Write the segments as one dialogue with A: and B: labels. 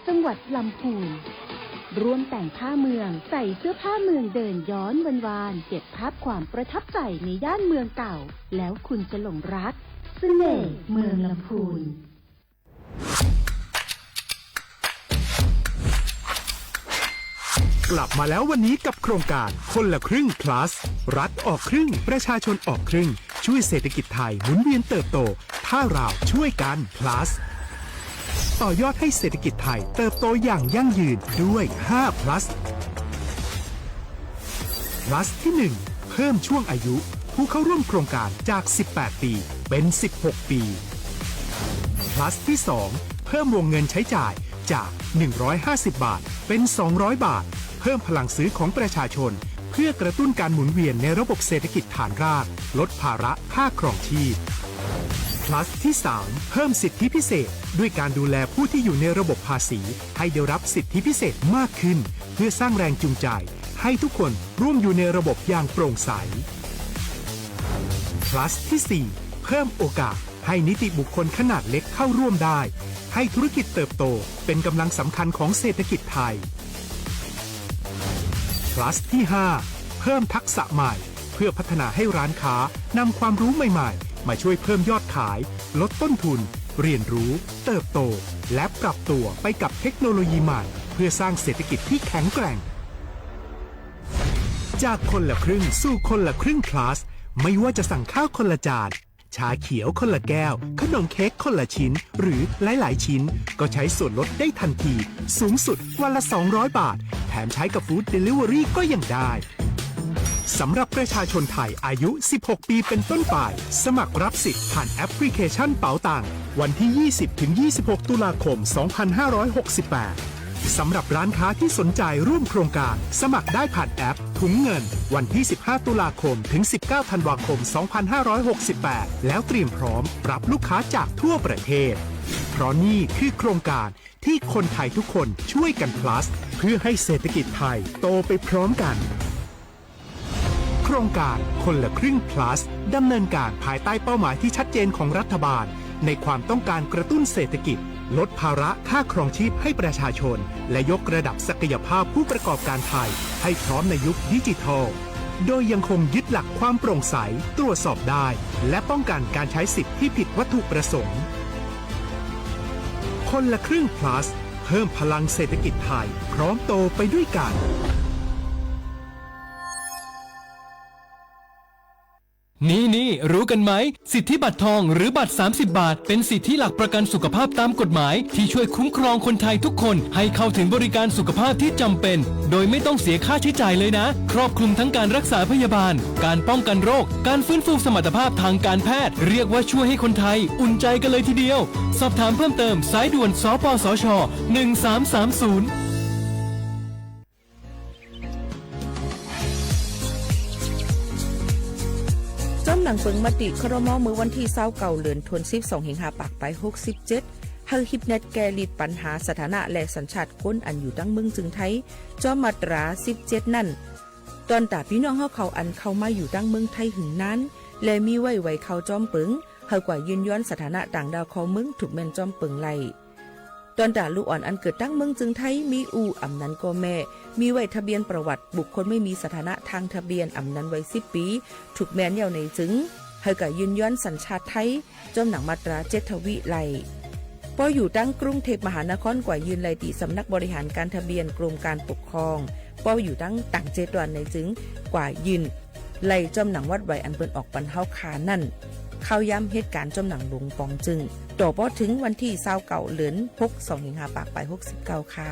A: จังหวัดลำพูนร่วมแต่งผ้าเมืองใส่เสื้อผ้าเมืองเดินย้อนวานๆเก็บภาพความประทับใจในย่านเมืองเก่าแล้วคุณจะหลงรักเสน่ห์เมืองลำพูน
B: กลับมาแล้ววันนี้กับโครงการคนละครึ่ง plus รัฐออกครึ่งประชาชนออกครึ่งช่วยเศรษฐกิจไทยหมุนเวียนเติบโตถ้าเราช่วยกัน plus ต่อยอดให้เศรษฐกิจไทยเติบโตอย่างยั่งยืนด้วย5 plus plus ที่ 1 เพิ่มช่วงอายุผู้เข้าร่วมโครงการจาก18 ปีเป็น16 ปี plus ที่ 2 เพิ่มวงเงินใช้จ่ายจาก150 บาทเป็น200 บาทเพิ่มพลังซื้อของประชาชนเพื่อกระตุ้นการหมุนเวียนในระบบเศรษฐกิจฐานรากลดภาระค่าครองชีพ plus ที่ 3 เพิ่มสิทธิพิเศษด้วยการดูแลผู้ที่อยู่ในระบบภาษีให้ได้รับสิทธิพิเศษมากขึ้นเพื่อสร้างแรงจูงใจให้ทุกคนร่วมอยู่ในระบบอย่างโปร่งใส plus ที่ 4 เพิ่มโอกาสให้นิติบุคคลขนาดเล็กเข้าร่วมได้ให้ธุรกิจเติบโตเป็นกำลังสำคัญของเศรษฐกิจไทย plus ที่ 5 เพิ่มทักษะใหม่เพื่อพัฒนาให้ร้านค้านำความรู้ใหม่ๆมาช่วยเพิ่มยอดขายลดต้นทุนเรียนรู้เติบโตและปรับตัวไปกับเทคโนโลยีใหม่เพื่อสร้างเศรษฐกิจที่แข็งแกร่งจากคนละครึ่งสู่คนละครึ่ง plus ไม่ว่าจะสั่งข้าวคนละจานชาเขียวคนละแก้วขนมเค้กคนละชิ้นหรือหลายๆชิ้นก็ใช้ส่วนลดได้ทันทีสูงสุดวันละ200 บาทแถมใช้กับฟู้ดเดลิเวอรี่ก็ยังได้สำหรับประชาชนไทยอายุ 16 ปีเป็นต้นไปสมัครรับสิทธิ์ผ่านแอปพลิเคชันเป๋าตังวันที่ 20-26 ตุลาคม 2568 สำหรับร้านค้าที่สนใจร่วมโครงการสมัครได้ผ่านแอปถุงเงินวันที่ 15 ตุลาคมถึง 19 ธันวาคม 2568 แล้วเตรียมพร้อมรับลูกค้าจากทั่วประเทศเพราะนี่คือโครงการที่คนไทยทุกคนช่วยกัน plus เพื่อให้เศรษฐกิจไทยโตไปพร้อมกันโครงการคนละครึ่ง plus ดำเนินการภายใต้เป้าหมายที่ชัดเจนของรัฐบาลในความต้องการกระตุ้นเศรษฐกิจลดภาระค่าครองชีพให้ประชาชนและยกระดับศักยภาพผู้ประกอบการไทยให้พร้อมในยุคดิจิทัลโดยยังคงยึดหลักความโปร่งใสตรวจสอบได้และป้องกันการใช้สิทธิที่ผิดวัตถุประสงค์คนละครึ่ง plus เพิ่มพลังเศรษฐกิจไทยพร้อมโตไปด้วยกัน
C: นี่รู้กันไหมสิทธิบัตรทองหรือบัตร30 บาทเป็นสิทธิหลักประกันสุขภาพตามกฎหมายที่ช่วยคุ้มครองคนไทยทุกคนให้เข้าถึงบริการสุขภาพที่จำเป็นโดยไม่ต้องเสียค่าใช้จ่ายเลยนะครอบคลุมทั้งการรักษาพยาบาลการป้องกันโรคการฟื้นฟูสมรรถภาพทางการแพทย์เรียกว่าช่วยให้คนไทยอุ่นใจกันเลยทีเดียวสอบถามเพิ่มเติมสายด่วนสปสช1330
D: จอมหนังเปิงมติครม.มือวันที่29เดือนธันวาคม12สิงหาปากไป67ให้ฮิปเน็ตแก้ลิดปัญหาสถานะและสัญชาติคนอันอยู่ตั้งเมืองจึงไทยจอมมาตรา17นั่นตอนตาพี่น้องเฮาเขาอันเข้ามาอยู่ตั้งเมืองไทยหึงนั้นและมีไว้เข้าจอมเปิงเฮากว่ายืนย้อนสถานะต่างดาวของเมืองถูกแม่นจอมเปิงไล่ตอนตาลูกอ่อนอันเกิดตั้งเมืองจึงไทยมีอำนั้นก็แม่มีไว้ทะเบียนประวัติบุคคลไม่มีสถานะทางทะเบียนอำนั้นไว้10 ปีถูกแม่นยาวในจึงเฮาก็ยืนย้อนสัญชาติไทยจอมหนังมาตรา7ทวิไล่พออยู่ตั้งกรุงเทพมหานครกว่ายืนไล่ตีสำนักบริหารการทะเบียนกรมการปกครองพออยู่ตั้งต่าง7วันในจึงกว่ายืนไล่จอมหนังวัดไว้อันเปิ้นออกปันเฮาคานั่นเข้าย้ำเหตุการณ์จอมหนังหลวงปองจึงต่อพอถึงวันที่29เดือน62สิงหาปากไป69ค่ะ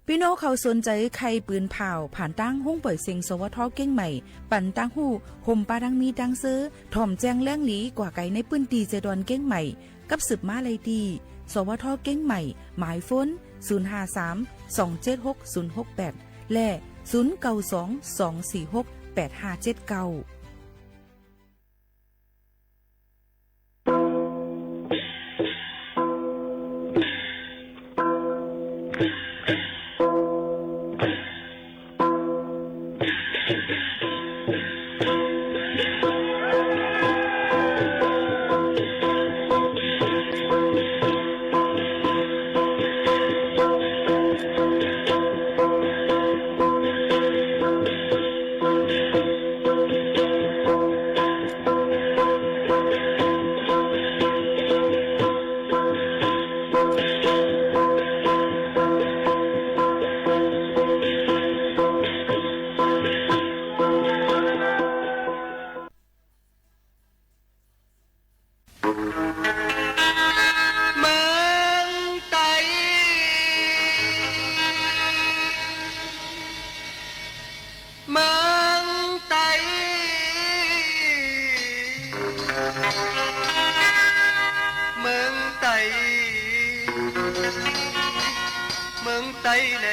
D: พี่น้องเขาสนใจใครปืนเผาผ่านตั้งห้องปล่อยเสียงสวทเก้งใหม่ปั่นตั้งหูห่มปาดังมีดังซื้อถ่อมแจ้งแล้งหลีกว่าไก่ในปืนตีเจดอนเก้งใหม่กับสืบมาเลยดีสวทเก้งใหม่หมายฝน053-276-068และ0922468579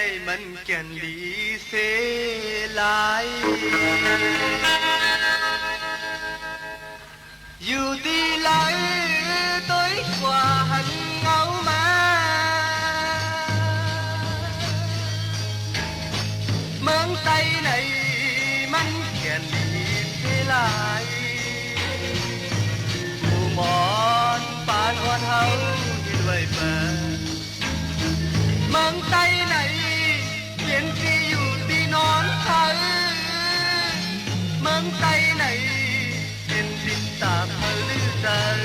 E: này mình kèn lý xế lại dù đi lại tối qua hạnh ngáo má mướn tay này mình kèn lý xế lại mù mòn bàn hoàn hậu như vậy mà mướn tay này chuyện gì dù đi nón thở mướn tay này chuyện gì ta thở giờ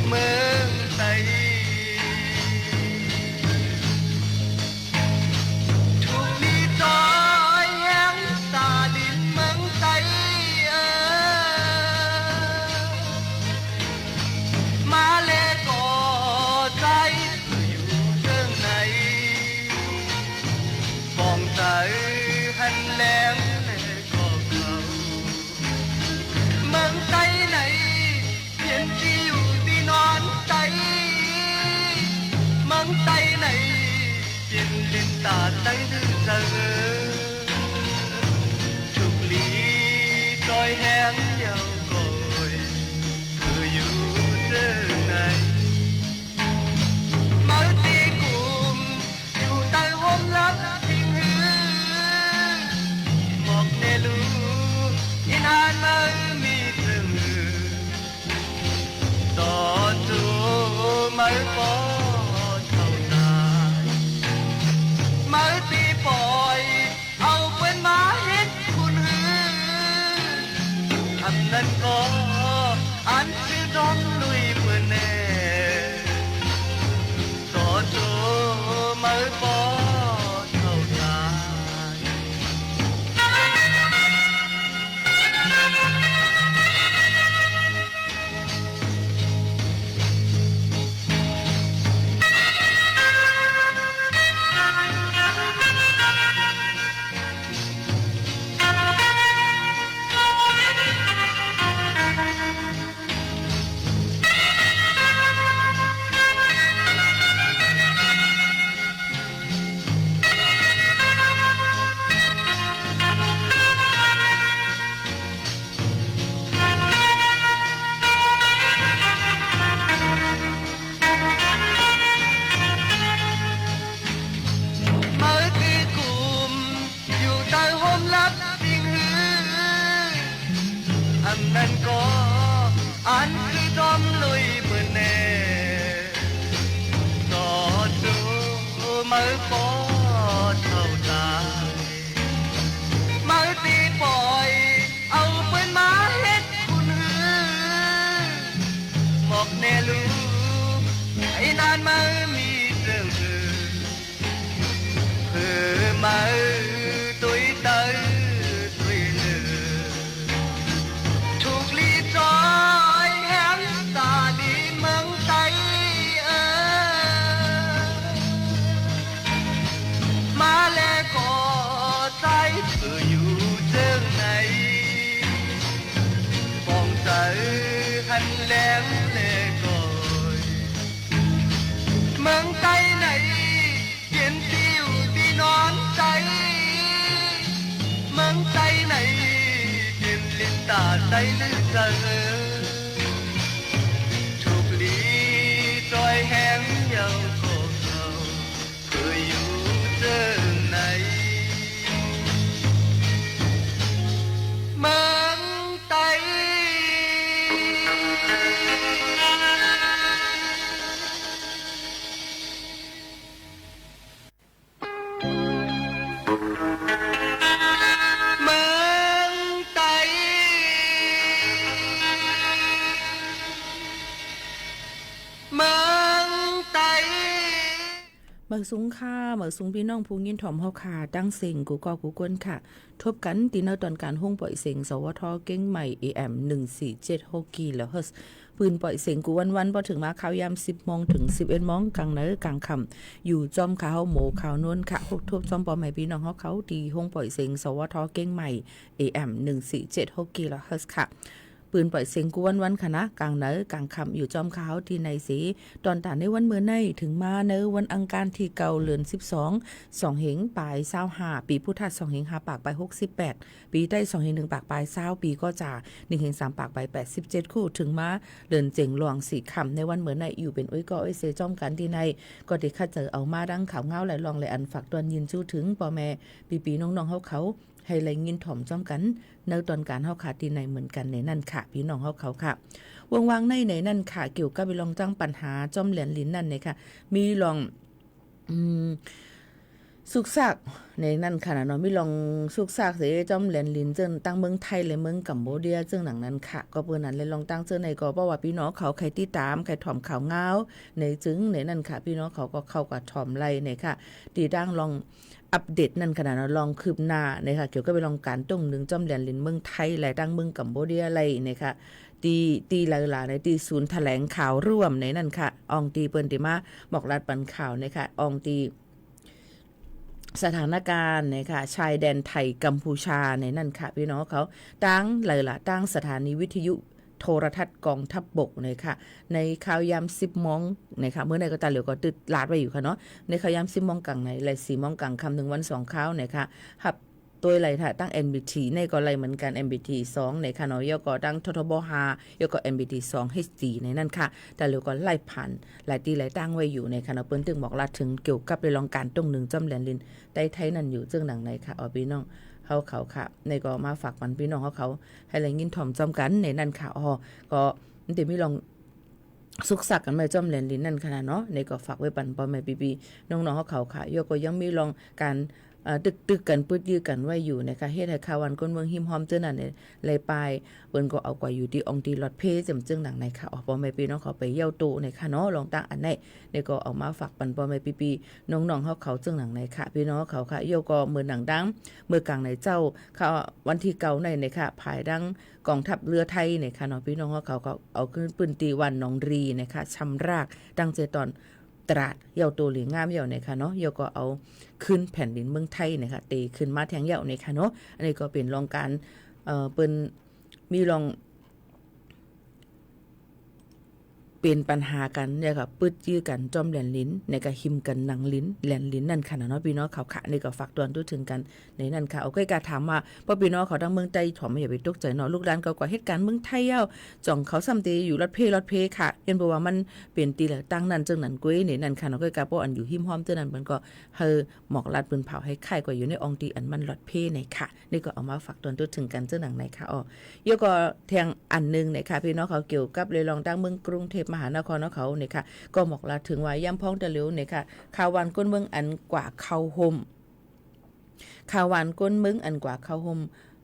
E: mướn tay thuộc đi trói hẹn ta đi mướn tay mà lẽ có trái tới hành lén có cầu mượn tay này chuyện chiều đi nón tay mượn tay này chuyện lên ta tay thứ giờ chục ly đôi hẹn nhau rồi cứ dù rơi này mới đi cùng dù tay hôm lắm Inan mơ mi từng tỏ chú mới có thâu tài mới đi bòi âu quên má hết khuôn hư thầm nên có anh sư đón lui vừa nè tỏ chú mới có thâu tài nên có anh cứ đom lui bữa nè tỏ chú mới có thâu tài mới đi bòi âu quên má hết khuôn hư một nè lu ấy nan mơ mi rừng hư mơ tôi tới trói hẹn ta đi mướn tay mà lẽ có trái từ dù chân này còn tới hành lén lẽ rồi mướn tay này chuyện tiêu đi nón tay mướn tay này lên ta tay lư giờ chụp ly đôi hẹn nhau cổ cầu cười yêu giờ này
D: อสูงค่ะเมื่อสูงพี่น้องผู้ยินถ่อมเฮาค่ะตั้งเสียงกูก็กูกวนค่ะทบกันตีเนอตอนการห้องปล่อยเสียงสวทเก้งใหม่ AM 1476กิโลเฮิรตซ์ปืนปล่อยเสียงกูวันๆพอถึงมาข่าวยาม 10 โมงถึง 11 โมงกลางเนอกลางค่ำอยู่จอมข่าวหมูข่าวนวลค่ะทบจอมปอใหม่พี่น้องเฮาเขาดีห้องปล่อยเสียงสวทเก้งใหม่ AM 1476กิโลเฮิรตซ์ค่ะปืนปล่อยเสียงกวนวันค่ะนะกลางเนอกลางค่ำอยู่จอมขาวที่ในสีตอนตาในวันเมื่อในถึงมาเนอวันอังคารที่เก่าเดือน12 2เหงปลาย25ปีพุทธศักราช2เหง5ปากไป68ปีใต้2เหง1ปากปลาย20ปีก็จะ1เหง3ปากไป87คู่ถึงมาเดือนเจ๋งหลวง4ค่ำในวันเมื่อในอยู่เป็นอ้อยก็อ้อยเสจอมกันที่ในก็ได้คัดเจอเอามาดังข่าวเงาหลายลองหลายอันฝากตอนยินจู้ถึงพ่อแม่ปีๆน้องๆเขาให้ไหลยินถ่อมจ้อมกันในตอนการเฮาขาตีในเหมือนกันในนั่นค่ะพี่น้องเฮาเขาค่ะวางในนั่นค่ะเกี่ยวกับไปลองจ้างปัญหาจ้อมเหรียญลิ้นนั่นเนี่ยค่ะมีลองสุกซักในนั่นค่ะเนาะมีลองสุกซักเสจ้อมเหรียญลิ้นเจิ้นตั้งเมืองไทยและเมืองกัมพูเดียซึ่งหนังนั้นค่ะก็เปิ้นนั้นเลยลองตั้งเจิ้นในก็เพราะว่าพี่น้องเขาใครติดตามใครถ่อมข่าวเงาในจึงในนั่นค่ะพี่น้องเขาก็เข้ากับถ่อมไล่เนี่ยค่ะตีดังลองอัปเดตนั่นขนาดลองคืบหน้านะคะเกี่ยวกับไปลองการต้งหนึ่งจอมเหรียญลิ้นเมืองไทยและตั้งเมืองกัมพูเดียอะไรนะคะตีหลายๆในตีศูนย์แถลงข่าวร่วมในนั่นค่ะอองตีเปิ้นติมาบอกรัดปันข่าวนะคะอองตีสถานการณ์นะคะชายแดนไทยกัมพูชาในนั่นค่ะพี่น้องเขาตั้งหลายๆตั้งสถานีวิทยุโทรทัศน์กองทัพบกนะคะในข่าวยาม10 โมงนะคะเมื่อในก็ตาเหลียวก็ติดลาดไว้อยู่ค่ะเนาะในข่าวยาม10 โมงกลางในและ4 โมงกลางค่ำ1 วัน 2ข่าวนะคะหับตัวไหลค่ะตั้ง NBT ในก็ไหลเหมือนกัน NBT 2ในค่ะเนาะยก็ตั้งททบ5ยก็ NBT 2 HD ในนั่นค่ะแต่เหลียวก็ไล่ผ่านหลายตีหลายตั้งไว้อยู่ในค่ะเนาะเปิ้นตึงบอกลาถึงเกี่ยวกับในรองการตรงหนึ่งจ้ำแหลนลินใต้ไทยนั่นอยู่ซึ่งหนังในค่ะพี่น้องเขาค่ะในก็มาฝากมันพี่น้องเขาให้แรงยินถ่อมจอมกันในนั่นค่ะก็เดี๋ยวมีลองสุกสักกันมาจ้อมแหลนลิ้นนั่นขนาดเนาะในก็ฝากไว้ปันปอแม่ปีๆน้องๆเขาค่ะยก็ยังมีลองการตึกกันปืดยื้อกันไว้อยู่นะคะเฮ็ดให้ข่าววันก้นเมืองหิมหอมเจ้านั่นเนี่ยเลยไปเปิ้นก็เอากว่าอยู่ที่องค์ตีลอดเพจจึงหนังในค่ะปอแม่ปีน้องเขาไปเยี่ยวโตในค่ะเนาะลองตั้งอันไหนนี่ก็เอามาฝากปันปอแม่ปีๆน้องๆเขาจึงหนังในค่ะพี่น้องเขาค่ะโยก็เหมือนหนังดังเมื่อกลางในเจ้าค่ะวันที่เก่าในค่ะภายดังกองทัพเรือไทยในค่ะเนาะพี่น้องเขาก็เอาขึ้นปืนตีวันหนองรีนะคะชำรากดังเจตอนตราดเยาตัวหลีงามเยาเนี่ยค่ะเนาะเยาก็เอาขึ้นแผ่นดินเมืองไทยนะคะตีขึ้นมาแทงเยาเนี่ยค่ะเนาะอันนี้ก็เป็นรองการเปิ้นมีรองเป็นปัญหากันเนี่ยค่ะปืดยื้อกันจอมแหลนลิ้นในก็หิมกันหนังลิ้นแหลนลิ้นนั่นค่ะเนาะพี่น้องเขาค่ะนี่ก็ฝากตอนตู้ถึงกันในนั่นค่ะเอาใกล้กาถามว่าพ่อพี่น้องเขาทั้งเมืองไทยถอมไม่อย่าไปตกใจเนาะลูกหลานก็กว่าเหตุการณ์เมืองไทยเย้าจ่องเขาซ้ำตีอยู่รถเพค่ะเห็นบ่ว่ามันเป็นตีละตั้งนั้นจังนั้นกุ้ยนี่นั่นค่ะเนาะใกล้กาป้ออันอยู่หิมหอมเจ้านั้นมันก็เฮอหมอกลัดปืนเผาให้ไข่กว่าอยู่ในองตีอันมันรถเพในค่ะนี่ก็เอามาฝากตอนตู้ถึงกันเจ้าหนังในค่ะยก็แทงอันนึงในค่ะพี่น้องเขาเกี่ยวกับเลยลองตั้งเมืองกรุงเทพมหานครเขาเนี่ยค่ะก็บอกลาถึงว่าย่ำพ้องตะเหลียวเนี่ยค่ะข่าววันก้นเมืองอันกว่าเข้าห่มข่าววันก้นเมืองอันกว่าเข้าห่ม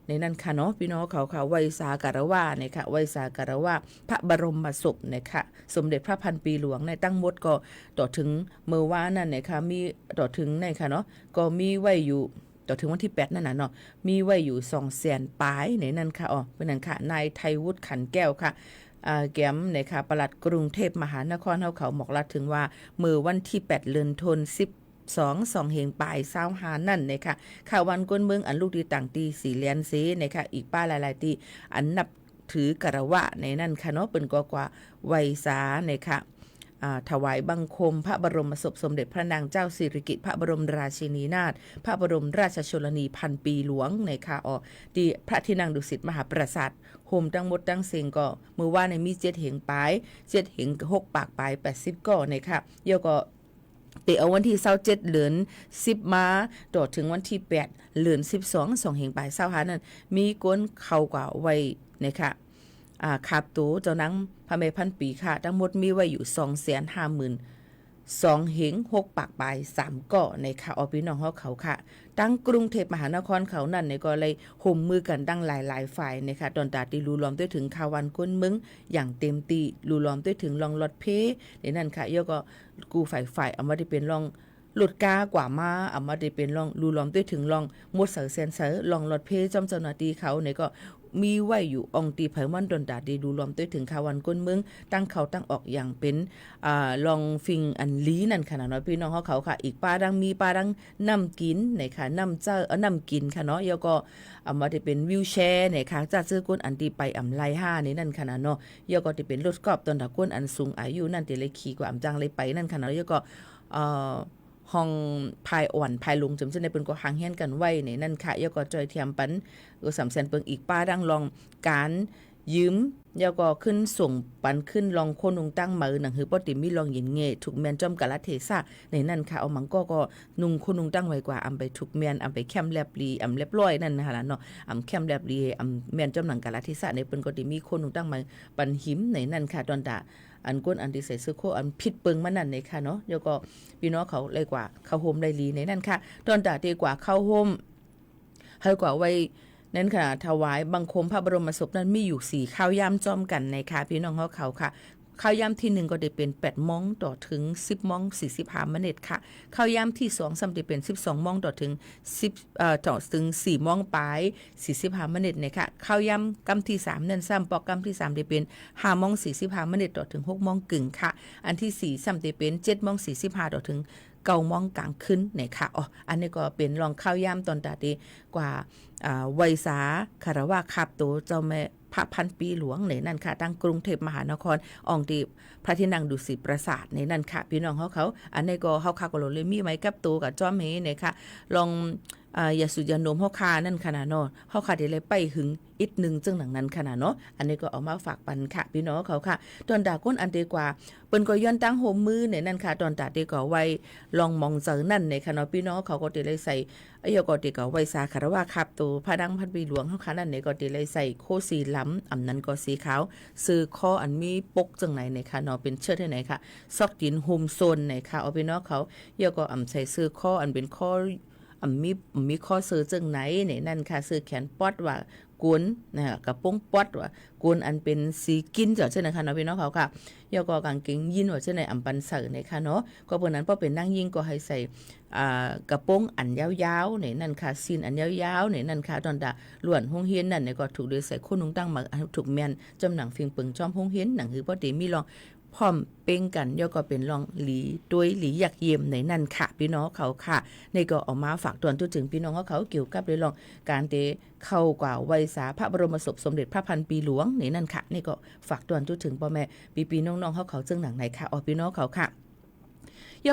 D: ในนั้นค่ะเนาะพี่น้องเขาไวสาการวาเนี่ยค่ะไวสาการวาพระบรมศพเนี่ยค่ะสมเด็จพระพันปีหลวงในตั้งมดก็ต่อถึงเมื่อวานนั่นเนี่ยค่ะมีต่อถึงในค่ะเนาะก็มีไว้อยู่ต่อถึงวันที่8นั่นน่ะเนาะมีไว้อยู่200,000ปลายในนั้นค่ะเป็นนั้นค่ะนายไทยวุฒิขันแก้วค่ะแก้มนะคะปลัดกรุงเทพมหานครเขาบอกลัดถึงว่าเมื่อวันที่8เดือนธันวาคม2เหงปลาย25นั่นนะคะข่าววันก้นเมืองอันลูกดีต่างตีสีเลียนเซนะคะอีกป้าหลายๆตีอันนับถือกระวะในนั่นค่ะเนาะเป็นกว่าไวสานะคะถวายบังคมพระบรมศพสมเด็จพระนางเจ้าสิริกิติ์พระบรมราชินีนาถพระบรมราชชนนีพันปีหลวงในค่ะที่พระที่นั่งดุสิตมหาปราสาทโฮมตั้งหมดตั้งเสียงก็มือว่าในมี7เหงปลาย7เหง6ปากปลาย80ก็ในค่ะเดี๋ยวก็เอาวันที่27เดือน10มาต่อถึงวันที่8เดือน12 2เหงปลาย25นั้นมีก้นเข้ากว่าไว้นะคะคาบตูเจ้านังพระเมพันปีค่ะทั้งหมดมีไว้อยู่250,000 เหง6ปากปลาย3ก่อในค่ะพี่น้องเขาค่ะตั้งกรุงเทพมหานครเขานั่นในก็เลยห่มมือกันดังหลายฝ่ายนะคะตอนตาตีรูล้อมด้วยถึงข่าววันก้นมึงอย่างเต็มตีรูล้อมด้วยถึงลองลอดเพในนั่นค่ะย่อก็กูฝ่ายเอามาได้เป็นลอง หลุดกากว่ามาเอามาได้เป็นลองรูล้อมด้วยถึงลองหมดเสือเซนเซอร์ลองรถเพจอมเจ้าหน้าที่เขาเนี่ยก็มีไว้อยู่องตีไผมันดนดาดีดูล้อมด้วยถึงขาวันก้นเมืองตั้งเขาตั้งออกอย่างเป็นลองฟิงอันลีนั่นค่ะเนาะพี่น้องเขาค่ะอีกปลาดังมีปลาดังน้ำกินเนี่ยค่ะน้ำเจ้าน้ำกินค่ะเนาะแล้วก็เอามาได้เป็นวิวแชร์เนี่ยค่ะจะซื้อก้นอันที่ไปอำไล5นี่นั่นค่ะเนาะแล้วก็ที่เป็นรถกอบตอนตะก้นอันสูงอายุนั่นที่เลยขี่กว่าอำจังเลยไปนั่นค่ะเนาะแล้วก็ห้องภายอ่อนภายลงจำเส้นในเปิ้นก็หางเฮียนกันไว้ในนั่นค่ะยก็จอยเทียมปันสำเสนเปิ้งอีกป้าดังลองการยืมยก็ขึ้นส่งปันขึ้นลองโคนงตั้งมือหนังหือปอติมีลองยินเงถูกแมนจอมกะละเทศะในนั่นค่ะเอามังก็นุงโคนงตั้งไว้กว่าอำไปถูกแมนอำไปแคมแลบลีอำเรียบร้อยนั่นนะคะเนาะอำแคมแลบลีอำแมนจอมหนังกะละเทศะในเปิ้นก็ติมีโคนงตั้งมาปันหิมในนั่นค่ะตอนตาอันก้นอันที่ใส่เสื้อโคอันผิดเปิงมันนั่นในค่ะเนาะแล้วก็พี่น้องเขาเลยกว่าเข้าโฮมได้ลีในนั่นค่ะตอนตาดีกว่าเข้าโฮมให้กว่าไว้นั้นค่ะถวายบังคมพระบรมศพนั้นมีอยู่4ข้าวยามจอมกันในค่ะพี่น้องเขาค่ะข้าวยามที่1ก็ได้เป็น8 โมงต่อถึง10 โมง 45 นาทีค่ะข้าวยามที่2ซ้ำได้เป็น12 โมงต่อถึง10ต่อถึง4 โมงปลาย45 นาทีเนี่ยค่ะข้าวยามกำที่3นั่นซ้ำปอกกำที่3ได้เป็น5 โมง 45 นาทีต่อถึง6 โมงกึ่งค่ะอันที่4ซ้ำได้เป็น7 โมง 45ต่อถึง9 โมงกลางคืนเนี่ยค่ะอันนี้ก็เป็นรองข้าวยามตอนตาดีกว่าไวยสาคารวะคาบโตเจ้าแม่พระพันปีหลวงในนั่นค่ะตั้งกรุงเทพมหานครองค์ที่พระที่นั่งดุสิตปราสาทในนั่นค่ะพี่น้องเขาอันนี้ก็เฮาค่ะก็เลยมีไม้กับตัวกับจ้อมเฮเนี่ยค่ะลองอย่าสุดยาโนมเฮาค่ะนั่นขนาดเนาะเฮาค่ะได้เลยไปหึงอีกนึงจังหนังนั้นขนาดเนาะอันนี้ก็เอามาฝากปันค่ะพี่น้องเขาค่ะตอนดาก้นอันดีกว่าเปิ้นก็ย้อนตั้งโฮมมือในนั่นค่ะตอนตาดีก็ไว้ลองมองเจอนั่นในค่ะเนาะพี่น้องเขาก็ได้เลยใส่ก็ดีก็ไว้สาคารวะครับตัวพระดังพันปีหลวงเฮาค่ะนั่นเนี่ยก็ได้เลยใส่โคสีล้ำอันนั้นก็สีขาวซื้อคออันมีปกจังไหนในค่ะเนาะเป็นเชิดที่ไหนค่ะซอกดินโฮมโซนในค่ะเอาพี่น้องเขาก็ใส่ซื้อคออันเป็นคอมีข้อซื้อจังไหนเนี่ยนั่นค่ะซื้อแขนป๊อดว่ากวนนะกระโปรงป๊อดว่ากวนอันเป็นสีกินเจ้าเช่นนะคะเนาะพี่น้องเขาค่ะก็กางเกงยีนว่าเช่นในอำปันเสือเนี่ยค่ะเนาะก็เพิ่นนั้นพอเป็นนั่งยิงก็ให้ใส่กระโปรงอันยาวๆเนี่ยนั่นค่ะซีนอันยาวๆเนี่ยนั่นค่ะตอนดาล้วนห้องเฮียนนั่นเนี่ยก็ถูกโดยใส่คนนุ่งตั้งมาถูกแม่นจำหนังฟิงปึงจอมห้องเฮียนหนังคือพอดีมีลองพร้อมเป้งกันก็เป็นรองหลีด้วยหลีอยากเยี่ยมในนั่นค่ะพี่น้องเขาค่ะในก็ออกมาฝากตวนทุกถึงพี่น้องเขาเกี่ยวกับเรื่องการเตเข้ากว่าไวยสาพระบรมศพสมเด็จพระพันปีหลวงในนั่นค่ะนี่ก็ฝากตวนทุกถึงพ่อแม่ปีน้องเขาจึงหนังไหนค่ะพี่น้องเขาค่ะ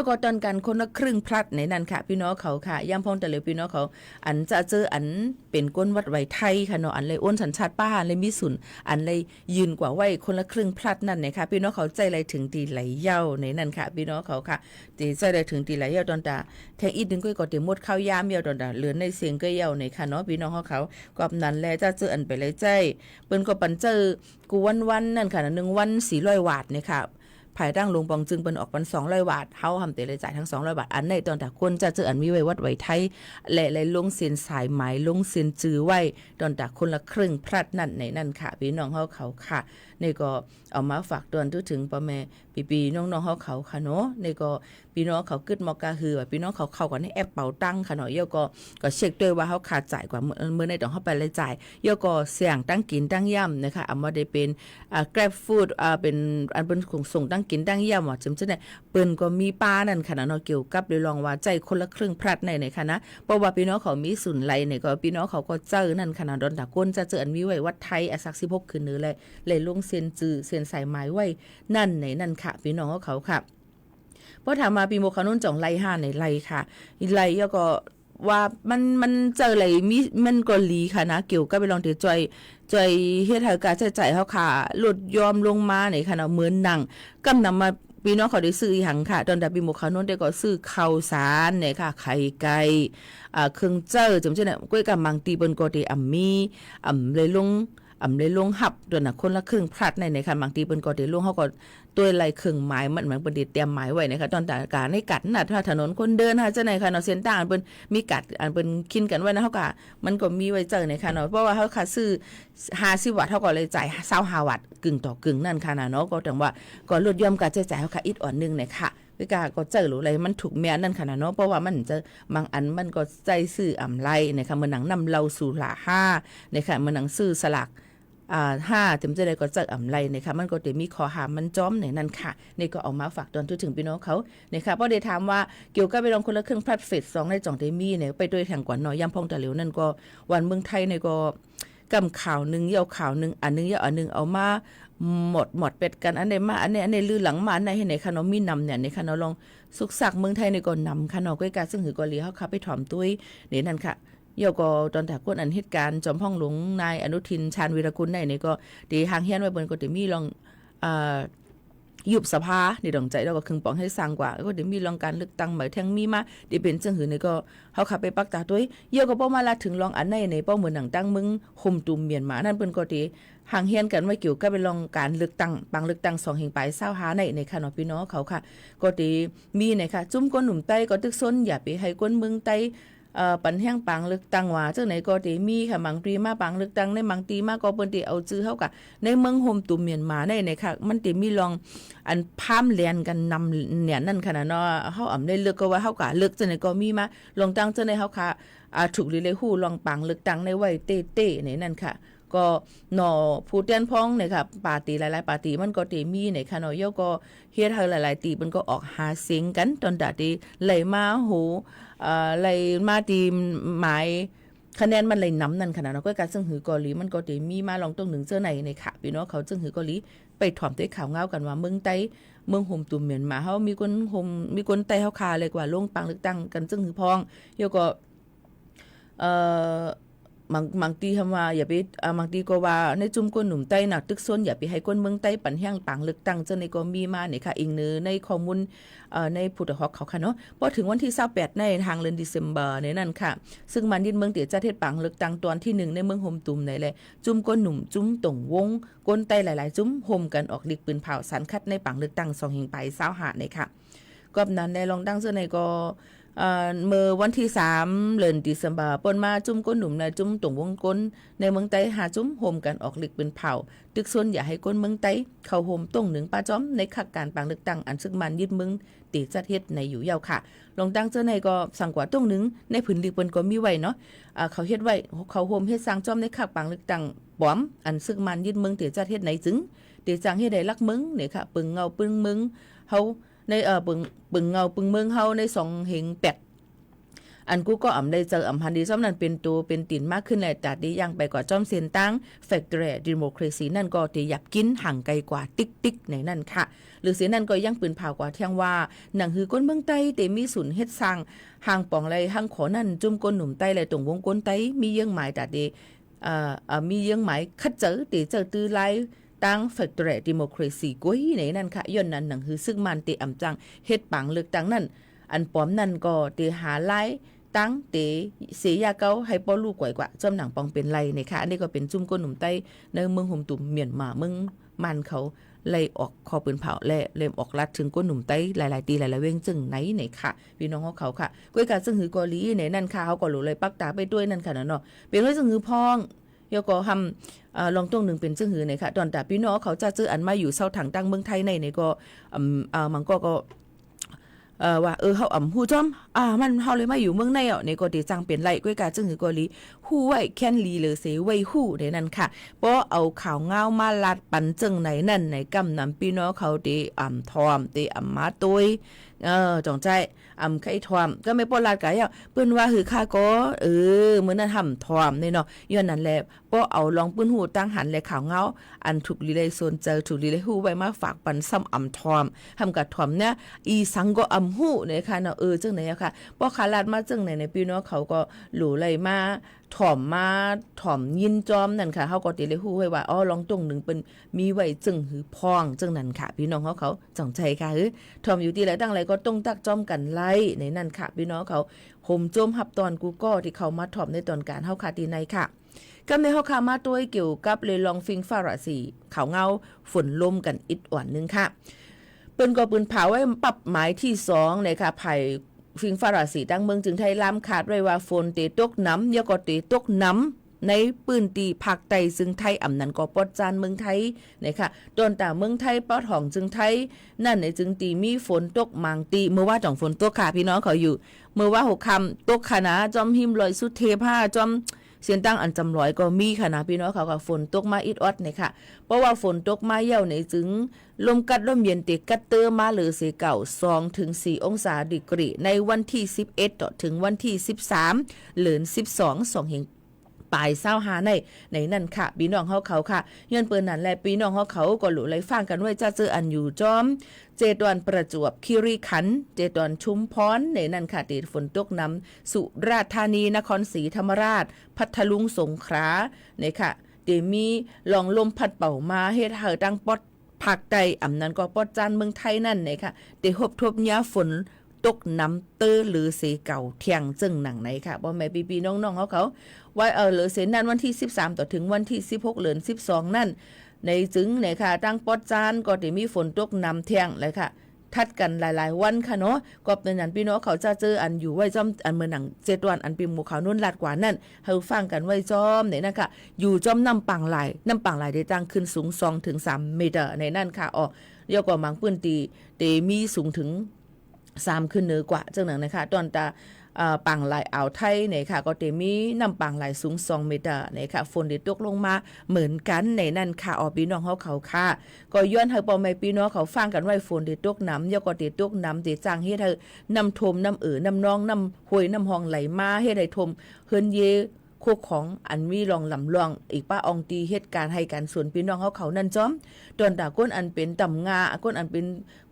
D: ก็ตอนกันคนละครึ่งพลัดในนั้นค่ะพี่น้องเขาค่ะย่ำพงแต่เหลียวพี่น้องเขาอันจะเจออันเป็นก้นวัดไหวไทยค่ะเนาะอันเลยอ้นสัญชาติป้าเลยมีสุนอันเลยยืนกว่าไว้คนละครึ่งพลัดนั่นนะคะพี่น้องเขาใจไรถึงตีไหลเย้าในนั้นค่ะพี่น้องเขาค่ะตีใจไรถึงตีไหลเย้าตอนตาแทงอีกนึงก็ตีมดข้าวยามเย้าตอนตาเหลือในเสียงก็เย้าในค่ะเนาะพี่น้องเขาก็นั้นแลจะเจออันไปเลยใจเปิ้นก็ปันเจอกูวันนั่นค่ะ1 วัน400 วาทเนี่ยค่ะภายดั้งลงปองจึงเป็นออกเป็น200 บาทเฮาทำเตเลยจ่ายทั้ง200 บาทอันในตอนตะคนจะเจออันมีไว้วัดไว้ไทยและลงเส้นสายไหมลงเส้นจื้อไว้ตอนตะคนละครึ่งพลัดนั่นในนั่นค่ะพี่น้องเขาค่ะนี่ก็เอามาฝากตอนถึงพ่อแม่ปีน้องเขาค่ะเนาะนี่ก็พี่น้องเขากึดมอกาคือว่าพี่น้องเขาเข้ากันในแอปเป๋าตังค่ะเนาะก็เช็คด้วยว่าเขาขาดจ่ายกว่าเมื่อในต้องเข้าไปเลยจ่ายก็เสี่ยงตั้งกินตั้งย่ำนะคะเอามาได้เป็นGrab Food เป็นอันเป็นขนส่งตั้งกินตั้งย่ำว่าจำเนี่ยเปิ้นก็มีป้านั่นค่ะเนาะเกี่ยวกับเลยลองว่าใจคนละครึ่งพลัดในค่ะนะเพราะว่าพี่น้องเขามีศูนย์ไหลเนี่ยก็พี่น้องเขาก็เจอนั่นค่ะเนาะดอนตะก้นจะเจออันมีไว้วัดไทยสัก16คืนนึงเลยลงเส้นจื้อเส้นสายไม้ไว้นั่นในนั่นค่ะพี่น้องเขาค่ะเพราะถามมาปีโมคานุ่นจ่องไล่5ในไล่ค่ะไล่ก็ว่ามันเจออะไรมีมันก็ลีค่ะนะเกี่ยวกับไปลองเดี๋ยวจอยเฮ็ดให้การใช้จ่ายเฮาค่ะลดยอมลงมาในค่ะเนาะเหมือนหนังกำนำมาพี่น้องเขาได้ซื้ออีหังค่ะตอนดับปีโมคานุ่นได้ก็ซื้อข้าวสารเนี่ยค่ะไข่ไก่เครื่องเจ้อจำเนี่ยก้อยกับมังตีเปิ้นก็ได้มีเลยลงหับด้วยนะคนละครึ่งพลัดในค่ะบางทีเปิ้นก็ได้ลงเฮาก็ตัวไหลเครื่องหมายมันเหมือนเปิ้นได้เตรียมหมายไว้นะคะตอนการให้กัดน่ะถ้าถนนคนเดินค่ะจังไหนค่ะเนาะเส้นทางเปิ้นมีกัดอันเปิ้นคิดกันไว้นะเฮาก็มันก็มีไว้เจอในค่ะเนาะเพราะว่าเฮาค่ะซื้อ50 วัตต์เฮาก็เลยจ่าย25 วัตต์กึ่งต่อกึ่งนั่นค่ะเนาะก็จังว่าก็ลดย่อมการใช้จ่ายเฮาค่ะอีกอ่อนนึงเนี่ยค่ะ ไปกาก็เจอหรืออะไรมันถูกแม่นั่นขนาดเนาะเพราะว่ามันจะบางอันมันก็ใจซื่ออ่ำไรนะคะเหมือนหนังนำเราสู่หลา5นะคะเหมือนหนังซื่อสลัก5เต็มจะได้ก็เจออ่ำไรนะคะมันก็จะมีข้อหามันจ้อมในนั้นค่ะนี่ก็เอามาฝากตอนถึงพี่น้องเขานะคะเพราะได้ถามว่าเกี่ยวกับไปลองคนละครึ่งพลัดเฟส2ในจ่องเดมี่เนี่ยไปด้วยแทงกว่าน้อยยามพองตะเหลียวนั่นก็วันเมืองไทยเนี่ยก็กำข่าวนึงเยาข่าวนึงอันนึงเยาอันนึงเอามาหมดเป็ดกันอันไหนมาอันไหนลือหลังมาอันไหนให้ไหนคะเนาะมีนำเนี่ยในคะเนาะลองสุกสักเมืองไทยในก็นำคะเนาะก้อยกาซึ่งหือกอลีเฮาค่ะไปถ่อมตุ้ยเนี่ยนั่นค่ะเยาก็ตอนถ้ากวนอันเหตุการณ์จอมพ่องหลวงนายอนุทินชาญวีรกุลได้นี่ก็ดีหางเฮียนไว้บนก็จะมีลองยุบสภาในดองใจเราก็คึงปองให้สร้างกว่าก็เดี๋ยวมีลองการเลือกตั้งใหม่แท่งมีมาเดี๋ยวเป็นจังหือในก็เฮาขับไปปักตาด้วยเยอะก็ป้อมาละถึงลองอันในป้อเหมือนหนังตั้งมึงห่มตุ่มเมียนมานั่นเปิ้นก็ดีห่างเฮียนกันไว้เกี่ยวกับไปลองการเลือกตั้งบางเลือกตั้ง2แห่งปลาย25ในค่ะเนาะพี่น้องเขาค่ะก็ดีมีในค่ะจุ้มก้นหนุ่มใต้ก็ตึกซนอย่าไปให้ก้นเมืองใต้ปันแห้งปังเลือกตั้งว่าจังไหนก็ดีมีค่ะบางปีมาปังเลือกตั้งในบางตีมาก็เปิ้นสิเอาชื่อเฮากับในเมืองห่มตุ่มเมียนมาในค่ะมันสิมีลองอันพามแลนกันนำเนี่ยนั่นค่ะเนาะเฮาได้เลือกก็ว่าเฮากะเลือกจังไหนก็มีมาลองตั้งจังไหนเฮาค่ะถูกลิเลยฮู้ลองปังเลือกตั้งในไว้เต้ๆในนั่นค่ะก็หนอผู้เตียนพ้องเนี่ยค่ะปาร์ตี้หลายๆปาร์ตี้มันก็มีในค่ะเนาะเยาก็เฮ็ดให้หลายๆตีมันก็ออกหาเสียงกันตอนดาที่ไหลมาหูไหลมาตีหมายคะแนนมันเลยนำนั่นขนาดเนาะก็การซึ่งหือกอลีมันก็จะมีมาลองตรงหนึ่งเจอในค่ะพี่น้องเขาซึ่งหือกอลีไปถ่อมด้วยข่าวเงากันว่าเมืองไต้เมืองห่มตุ่มเมียนมาเฮามีคนไต้เฮาคาเลยกว่าลงปังเลือกตั้งกันซึ่งหือพ้องเยาก็บางทีคำว่าอย่าไปบางทีก็ว่าในจุ่มก้นหนุ่มใต้หนักตึกซ้นอย่าไปให้ก้นเมืองใต้ปั่นแห้งปังเลือกตั้งจะในก็มีมาเนี่ยค่ะอีกเนื้อในข้อมูลในพุทธฮอกเขาค่ะเนาะพอถึงวันที่28ในทางเดือนธันวาคมในนั่นค่ะซึ่งมันดินเมืองเตียจะเทศปังเลือกตั้งตอนที่1ในเมืองโฮมตุ่มในแหละจุ่มก้นหนุ่มจุ่มตงวงก้นใต้หลายๆจุ่มโฮมกันออกลิกปืนเผาสันคัดในปังเลือกตั้ง2แห่งไป25ในค่ะก็นั้นในลองตั้งเสื้อในก็เมื่อวันที่3เดือนธันวาคมปนมาจุ่มก้นหนุ่มในจุ่มตงวงก้นในเมืองใต้หาจุ่มโฮมกันออกลิกปืนเผาตึกส่วนอย่าให้ก้นเมืองใต้เข้าโฮมต้งหนึ่งป้าจ้อมในขักการปังเลือกตั้งอันซึ่งมันยึดเมืองตีจัดเฮ็ดในอยู่ยาวค่ะลองตั้งเจ้าในก็สั่งกว่าต้งหนึ่งในผืนดิบเปิ้นก็มีไว้เนาะเขาเฮ็ดไว้เขาโฮมเฮ็ดสร้างจ้อมในขักปังเลือกตั้งป้อมอันซึ่งมันยึดเมืองตีจัดเฮ็ดในจึงตีจังเฮ็ดได้ลักเมืองเนี่ยค่ะปึงเงาปึงเมืองเฮาในปึงเงาปึงเมืองเฮาใน2เหงแปดอันกูก็อ่ำได้เจออ่ำพันดีซ้อมนั้นเป็นตัวเป็นติ่นมากขึ้นแหละแต่ดียังไปกว่าจอมเซียนตั้งแฟคเตอร์ดิโมคราซีนั่นก็ตีหยับกินห่างไกลกว่าติ๊กในนั่นค่ะหรือเสียนั่นก็ยังปืนเผากว่าเที่ยงว่าหนังหือก้นเมืองใต้เตมีศูนย์เฮ็ดสร้างห่างป่องไรห่างขอนั่นจุ่มก้นหนุ่มใต้ไรตรงวงก้นใต้มีเยื่อหมายแต่ดีมีเยื่อหมายคัดเจอตีเจอตื้อไลตั้งแฟคเตอร์ดิโมคราซีกุ้ยในนั่นค่ะย้อนนั้นหนังหือซึ่งมันตีอ่ำจังเฮ็ดปังเลือกตั้งนั่นอันป้อมนั่นก็ตีหาไลตั้งเตเสียยาเกาให้ป้อลูกกว่าจำหนังปองเป็นไรนะคะอันนี้ก็เป็นจุ่มก้นหนุ่มใต้ในเมืองห่มตุ่มเมียนมาเมืองมันเขาไล่ออกคอปืนเผาและเล่มออกลัดถึงก้นหนุ่มใต้หลายๆตีหลายๆเว้งจึงไหนค่ะพี่น้องเขาค่ะก้อยการซึ่งหือกอลีในนั่นค่ะเขาก็หลุเลยปักตาไปด้วยนั่นค่ะเนาะเป็นเรื่องซึ่งหือพองยก็ทำลองตรงหนึ่งเป็นซึ่งหือในค่ะตอนแต่พี่น้องเขาจะซื้ออันมาอยู่เศร้าถังตั้งเมืองไทยในก็มันก็ว่าเฮาฮู้จอมมันเฮาเลยมาอยู่เมืองในในก็ติจังเป็นไรก้อยกาจึงหือกอลีฮู้ไว้แค่นลีเลยเสไว้ฮู้ได้นั่นค่ะบ่เอาข่าวเงามาลัดปันจึงไหนนั่นไหนกำนำพี่น้องเขาติทอมติมาตุยจงใจไข่ทอมก็ไม่ป้อลัดกะเปิ้นว่าหือค่าก็มื้อนั้นทำทอมนี่เนาะย้อนนั้นแหละบ่เอาลองปื้นหูตั้งหันและข่าวเงาอันถูกลีเลยโซนเจอถูกลีเลยฮู้ไว้มาฝากปันซ้ำทอมทำกับทอมเนี่ยอีสังก็ฮู้เนี่ยค่ะเนาะจังไหนอะค่ะบ่ขาลาดมาจังไหนในพี่น้องเขาก็หลู่เลยมาถ่อมยินจอมนั่นค่ะเฮาก็ติเลยฮู้ไว้ว่าลองตรงหนึ่งเป็นมีไว้จึงหือพองจังนั้นค่ะพี่น้องเขาจังใจค่ะถ่อมอยู่ที่ไหนตั้งไรก็ต้องตักจอมกันไล่ในนั่นค่ะพี่น้องเขาห่มโจมหับตอนกูก็ที่เขามาถ่อมในตอนการเฮาค่ะที่ในค่ะกำในเฮาค่ะมาตัวเกี่ยวกับเลยลองฟิงฟาราซีข่าวเงาฝนลมกันอิดอ่อนนึงค่ะเปิ้นก็ปืนเผาไว้ปรับหมายที่2ในค่ะไผ่ฟิงฟาราสีตั้งเมืองจึงไทยล้ำขาดไว้ว่าฝนเตตกน้ำยก็เตตกน้ ในปืนตีภาคใต้ซึ่งไทยอำนั้นก็ปอดจานเมืองไทยนะคะตอนตาเมืองไทยปอดห้องจึงไทยนั่นในจึงตีมีฝนตกมังตีเมื่อว่าจ่องฝนตกค่ะพี่น้องเขาอยู่เมื่อว่า6 ค่ำตกค่ะนะจอมหิมลอยสุดเทผ้าจอมเสียนตั้งอันจำลอยก็มีค่ะนะพี่น้องเขาก็ฝนตกมาอิดออดเนี่ยค่ะเพราะว่าฝนตกมาเย่าในจึงลมกัดลมเย็นติกัดเตอมาหรือเสเก่า2 ถึง 4 องศาดีกรีในวันที่11ต่อถึงวันที่13หรือ12 2 แห่งปลาย25ในนั่นค่ะพี่น้องเฮาเขาค่ะย้อนเปิ้นนั่นแหละพี่น้องเฮาเขาก็หลุเลยฟังกันไว้จะเจออันอยู่จอมเจดวนประจวบคีรีขันธ์เจดวนชุมพรในนั่นค่ะติดฝนตกน้ำสุราษฎร์ธานีนครศรีธรรมราชพัทลุงสงขลาเนี่ยค่ะเดมีลองลมพัดเป่ามาเฮ็ดให้ดังปอดภาคใต้อำนั้นก็ปอดจานเมืองไทยนั่นเนี่ยค่ะเดฮบทบยาฝนตกน้ำเตอหรือเสเก่าเที่ยงจึงหนังไหนค่ะบ่แม่ปีๆน้องๆเขาไว้หรือเสนั้นวันที่13ต่อถึงวันที่16เดือน12นั่นในจึงเนี่ยค่ะตั้งปอดจานก็ได้มีฝนตกน้ำเที่ยงเลยค่ะทัดกันหลายๆวันค่ะเนาะก็เป็นนั้นพี่น้องเขาจะเจออันอยู่ไว้จอมอันเมื่อหนัง7 วันอันปีหมู่เขานุ่นลาดกว่านั่นเฮาฟังกันไว้จอมเนี่ยนะคะอยู่จอมน้ำปังไหลได้ตั้งขึ้นสูง2 ถึง 3 เมตรในนั่นค่ะเรียกว่ามังปื้นตีมีสูงถึง3 ขึ้นเหนือกว่าจังหนังนะคะตอนตาปังไหลอ่าวไทยเนี่ยค่ะก็เตมีน้ำปังไหลสูง2 เมตรเนี่ยค่ะฝนได้ตกลงมาเหมือนกันในนั่นค่ะพี่น้องเขาค่ะก็ย้อนให้พ่อแม่พี่น้องเขาฟังกันไว้ฝนได้ตกน้ำยก็ได้ตกน้ำได้จ้างเฮ็ดให้น้ำท่วมน้ำน้ำนองน้ำห้วยน้ำหองไหลมาเฮ็ดให้ท่วมเฮือนเยโคกของอันมีรองลำลองอีกป้าอองตีเหตุการณ์ให้กันส่วนพี่น้องเขานั่นจอมตอนตาก้นอันเป็นตำงาก้นอันเป็น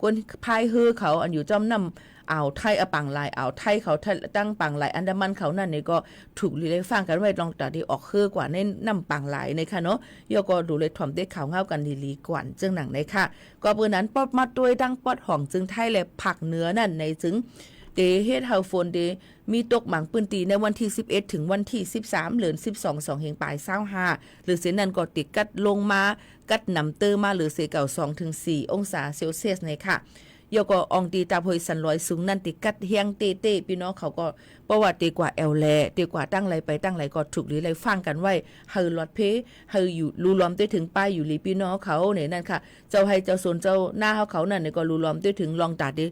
D: ก้นพายเฮือเขาอันอยู่จอมน้ำอ่าวไทยปังลายอ่าวไทยเขาตั้งปังลายอันดามันเขานั่นนี่ก็ถูกเลยฟังกันไว้ลองตาดีออกเฮือกว่าในน้ำปังลายในค่ะเนาะยก็ดูเลยถ่อมได้ข่าวเงากันดีๆกว่าจึงหนังในค่ะก็เปื้อนั้นปอดมาด้วยดังปอดห่องจึงไทยและผักเนื้อนั่นในจึงเดเฮ็ดเฮาฝนเดมีตกหมังปืนตีในวันที่11ถึงวันที่13เดือน12 2แห่งปลาย25หรือเส้นนั้นก็ติดกัดลงมากัดนำเตอมาหรือเสเก่า2 ถึง 4 องศาเซลเซียสในค่ะยก็อองตีตาพอยสันลอยสูงนั่นติกัดเฮียงเต้พี่น้องเขาก็ประวัติกว่าแอลแลตีกว่าตั้งไรไปตั้งไรก็ถูกหรือไรฟังกันไว้เฮาลอดเพเฮาอยู่รูล้อมด้วยถึงป้ายอยู่ลีพี่น้องเขาเนี่ยนั่นค่ะเจ้าให้เจ้าสนเจ้าหน้าเขานั่นเนี่ยก็รูล้อมด้วยถึงลองตาดิ